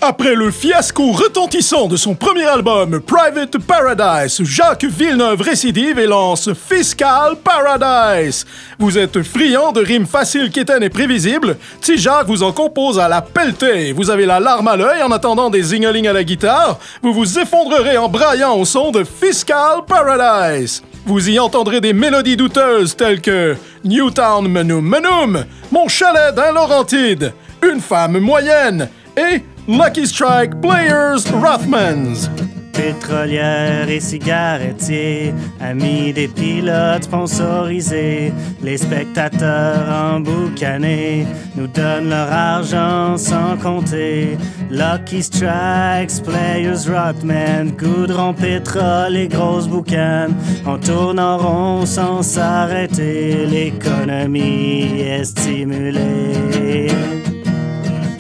Après le fiasco retentissant de son premier album Private Paradise, Jacques Villeneuve récidive et lance Fiscal Paradise. Vous êtes friand de rimes faciles, quétaines et prévisibles? Jacques vous en compose à la pelletée. Vous avez la larme à l'œil en attendant des zingolings à la guitare. Vous vous effondrerez en braillant au son de Fiscal Paradise. Vous y entendrez des mélodies douteuses telles que Newtown Menoum Menoum, Mon chalet d'un Laurentide, Une femme moyenne et Lucky Strike Players Rothmans. Pétrolières et cigarettiers, amis des pilotes sponsorisés, les spectateurs emboucanés nous donnent leur argent sans compter. Lucky Strikes, Players Rothman, goudron, pétrole et grosses boucanes, on tourne en rond sans s'arrêter, l'économie est stimulée.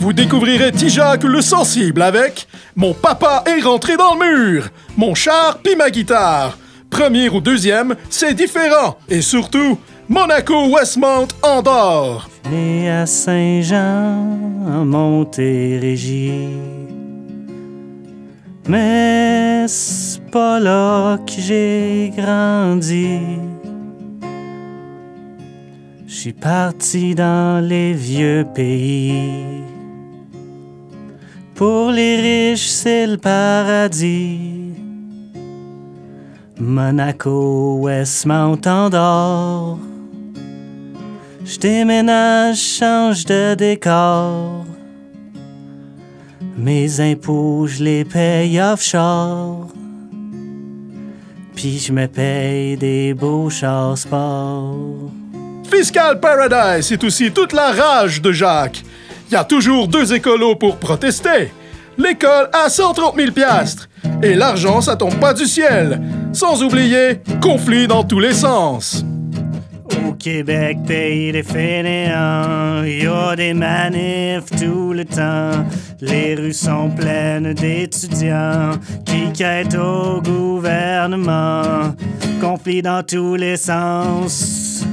Vous découvrirez T-Jacques le sensible avec Mon papa est rentré dans le mur, Mon char pis ma guitare. Premier ou deuxième, c'est différent. Et surtout, Monaco, Westmount, Andorre. Né à Saint-Jean, en Montérégie. Mais c'est pas là que j'ai grandi. J'suis parti dans les vieux pays. Pour les riches, c'est le paradis. Monaco, Westmount, Andorre. J'déménage, change de décor. Mes impôts, j'les paye offshore. Puis j'me paye des beaux chars sport. Fiscal Paradise, c'est aussi toute la rage de Jacques. Il y a toujours deux écolos pour protester. L'école à 130 000 piastres. Et l'argent, ça tombe pas du ciel. Sans oublier, conflit dans tous les sens. Au Québec, pays des fainéants, y a des manifs tout le temps. Les rues sont pleines d'étudiants qui quittent au gouvernement. Conflit dans tous les sens.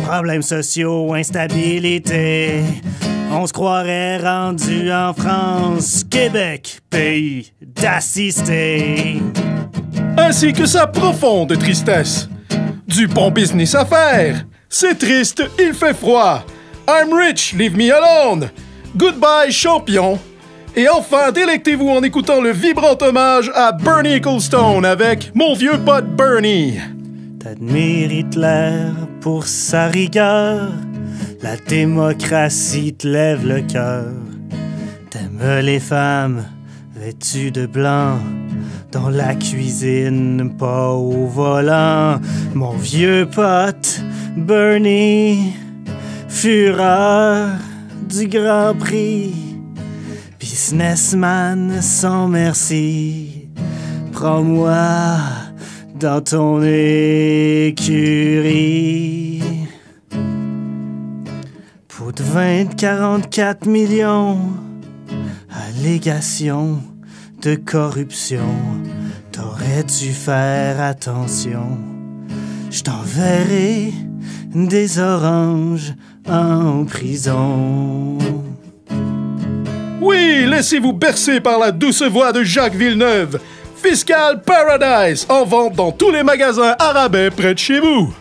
Problèmes sociaux, instabilité. On se croirait rendu en France. Québec, pays d'assister. Ainsi que sa profonde tristesse. Du bon business à faire. C'est triste, il fait froid. I'm rich, leave me alone. Goodbye, champion. Et enfin, délectez-vous en écoutant le vibrant hommage à Bernie Ecclestone avec Mon vieux pote Bernie. T'admires Hitler pour sa rigueur. La démocratie te lève le cœur. T'aimes les femmes vêtues de blanc, dans la cuisine, pas au volant. Mon vieux pote Bernie, fureur du Grand Prix, businessman sans merci. Prends-moi dans ton écurie. Pour de 44 millions, allégations de corruption, t'aurais dû faire attention. Je t'enverrai des oranges en prison. Oui, laissez-vous bercer par la douce voix de Jacques Villeneuve. Fiscal Paradise, en vente dans tous les magasins à rabais près de chez vous.